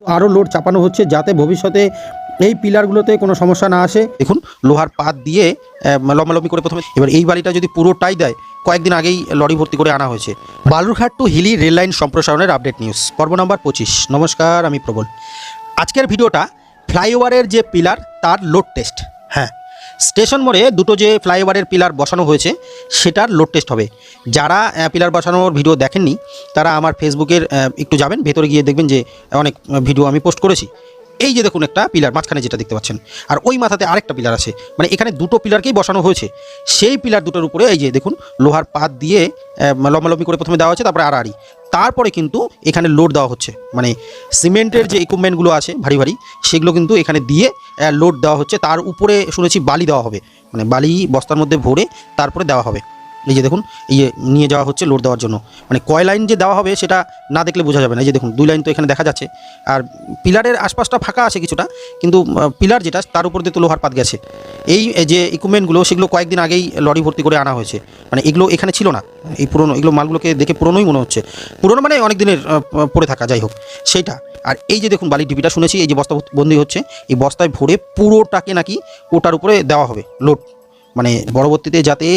আরও লোড চাপানো হচ্ছে যাতে ভবিষ্যতে এই পিলারগুলোতে কোনো সমস্যা না আসে। দেখুন লোহার পাত দিয়ে লম্বালম্বি করে প্রথমে, এবার এই বালিটা যদি পুরোটাই দেয়, কয়েকদিন আগেই লরি ভর্তি করে আনা হয়েছে। বালুরঘাট টু হিলি রেললাইন সম্প্রসারণের আপডেট নিউজ পর্ব নম্বর 25। নমস্কার, আমি প্রবল। আজকের ভিডিওটা ফ্লাইওভারের যে পিলার তার লোড টেস্ট। হ্যাঁ, স্টেশন মোড়ে দুটো যে ফ্লাইওভারের পিলার বসানো হয়েছে সেটার লোড টেস্ট হবে। যারা পিলার বসানোর ভিডিও দেখেননি তারা আমার ফেসবুকের একটু যাবেন, ভেতরে গিয়ে দেখবেন যে অনেক ভিডিও আমি পোস্ট করেছি। এই যে দেখুন একটা পিলার মাঝখানে যেটা দেখতে পাচ্ছেন, আর ওই মাথাতে আরেকটা পিলার আছে, মানে এখানে দুটো পিলারকেই বসানো হয়েছে। সেই পিলার দুটোর উপরে এই যে দেখুন লোহার পাত দিয়ে লম্বালম্বি করে প্রথমে দেওয়া হচ্ছে, তারপরে আড়াআড়ি, তারপরে কিন্তু এখানে লোড দেওয়া হচ্ছে। মানে সিমেন্টের যে ইকুইপমেন্টগুলো আছে ভারী ভারী, সেগুলো কিন্তু এখানে দিয়ে লোড দেওয়া হচ্ছে। তার উপরে শুনেছি বালি দেওয়া হবে, মানে বালি বস্তার মধ্যে ভরে তারপরে দেওয়া হবে। এই যে দেখুন এই যে নিয়ে যাওয়া হচ্ছে লোড দেওয়ার জন্য। মানে কয় লাইন যে দেওয়া হবে সেটা না দেখলে বোঝা যাবে না। এই যে দেখুন 2 লাইন তো এখানে দেখা যাচ্ছে, আর পিলারের আশপাশটা ফাঁকা আছে কিছুটা, কিন্তু পিলার যেটা তার উপর দিয়ে তো লোহার পাত গেছে। এই যে ইকুইপমেন্টগুলো সেগুলো কয়েকদিন আগেই লরি ভর্তি করে আনা হয়েছে। মানে এগুলো এখানে ছিল না, এই পুরনো এগুলো মালগুলোকে দেখে পুরনোই মনে হচ্ছে। পুরনো মানে অনেক দিনের পড়ে থাকা, যাই হোক সেইটা। আর এই যে দেখুন বালির ডিপিটা শুনেছি এই যে বস্তা বন্দি হচ্ছে, এই বস্তায় ভরে পুরোটাকে নাকি ওটার উপরে দেওয়া হবে লোড। মানে পরবর্তীতে যাতে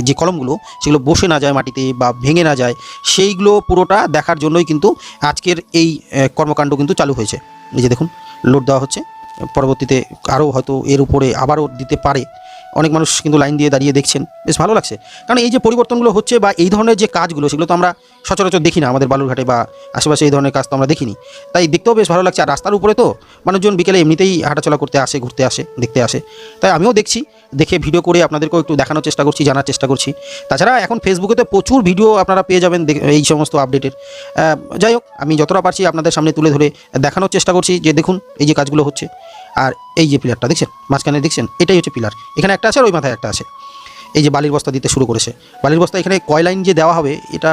যে কলমগুলো সেগুলো বসে না যায় মাটিতে বা ভেঙে না যায়, সেইগুলো পুরোটা দেখার জন্যই কিন্তু আজকের এই কর্মকাণ্ড কিন্তু চালু হয়েছে। এই যে দেখুন লোড দেওয়া হচ্ছে, পরবর্তীতে আরও হয়তো এর উপরে আবারও দিতে পারে। অনেক মানুষ কিন্তু লাইন দিয়ে দাঁড়িয়ে দেখছেন, বেশ ভালো লাগছে। কারণ এই যে পরিবর্তনগুলো হচ্ছে বা এই ধরনের যে কাজগুলো সেগুলো তো আমরা সচরাচর দেখি না, আমাদের বালুরঘাটে বা আশেপাশে এই ধরনের কাজ তো আমরা দেখিনি। তাই দেখতেও বেশ ভালো লাগছে। আর রাস্তার উপরে তো মানুষজন বিকেলে এমনিতেই হাঁটাচলা করতে আসে, ঘুরতে আসে, দেখতে আসে। তাই আমিও দেখছি, দেখে ভিডিও করে আপনাদেরকেও একটু দেখানোর চেষ্টা করছি, জানার চেষ্টা করছি। তাছাড়া এখন ফেসবুকেতে প্রচুর ভিডিও আপনারা পেয়ে যাবেন এই সমস্ত আপডেটের। যাই হোক, আমি যতটা পারছি আপনাদের সামনে তুলে ধরে দেখানোর চেষ্টা করছি যে দেখুন এই যে কাজগুলো হচ্ছে। আর এই যে পিলারটা দেখছেন মাঝখানে, দেখছেন এটাই হচ্ছে পিলার। এখানে একটা আছে আর ওই মাথায় একটা আছে। এই যে বালির বস্তা দিতে শুরু করেছে, বালির বস্তা এখানে কয় লাইন যে দেওয়া হবে এটা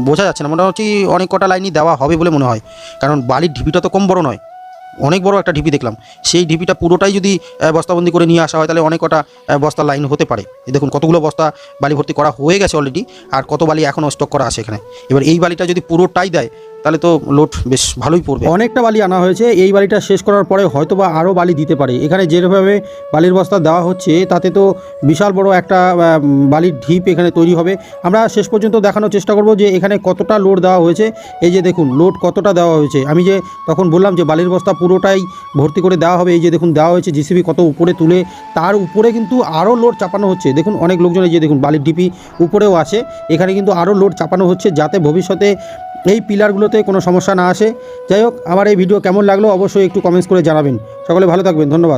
বোঝা যাচ্ছে না, মোটামুটি অনেক কটা লাইনই দেওয়া হবে বলে মনে হয়। কারণ বালির ঢিপিটা তো কম বড় নয়, অনেক বড় একটা ঢিপি দেখলাম। সেই ঢিপিটা পুরোটাই যদি বস্তাবন্দি করে নিয়ে আসা হয় তাহলে অনেক কটা বস্তা লাইন হতে পারে। এই দেখুন কতগুলো বস্তা বালি ভর্তি করা হয়ে গেছে অলরেডি, আর কত বালি এখনও স্টক করা আছে এখানে। এবার এই বালিটা যদি পুরোটাই দেয় তাহলে তো লোড বেশ ভালোই পড়বে। অনেকটা বালি আনা হয়েছে, এই বালিটা শেষ করার পরে হয়তো বা আরও বালি দিতে পারে। এখানে যেভাবে বালির বস্তা দেওয়া হচ্ছে তাতে তো বিশাল বড় একটা বালির ঢিপ এখানে তৈরি হবে। আমরা শেষ পর্যন্ত দেখানোর চেষ্টা করব যে এখানে কতটা লোড দেওয়া হয়েছে। এই যে দেখুন লোড কতটা দেওয়া হয়েছে। আমি যে তখন বললাম যে বালির বস্তা পুরোটাই ভর্তি করে দেওয়া হবে, এই যে দেখুন দেওয়া হয়েছে জিসিবি কত উপরে তুলে, তার উপরে কিন্তু আরও লোড চাপানো হচ্ছে। দেখুন অনেক লোকজন এই যে দেখুন বালির ঢিপি উপরেও আছে, এখানে কিন্তু আরও লোড চাপানো হচ্ছে যাতে ভবিষ্যতে এই পিলারগুলোতে কোনো সমস্যা না আসে। যাই হোক, আমার এই ভিডিও কেমন লাগলো অবশ্যই একটু কমেন্টস করে জানাবেন। সকলে ভালো থাকবেন, ধন্যবাদ।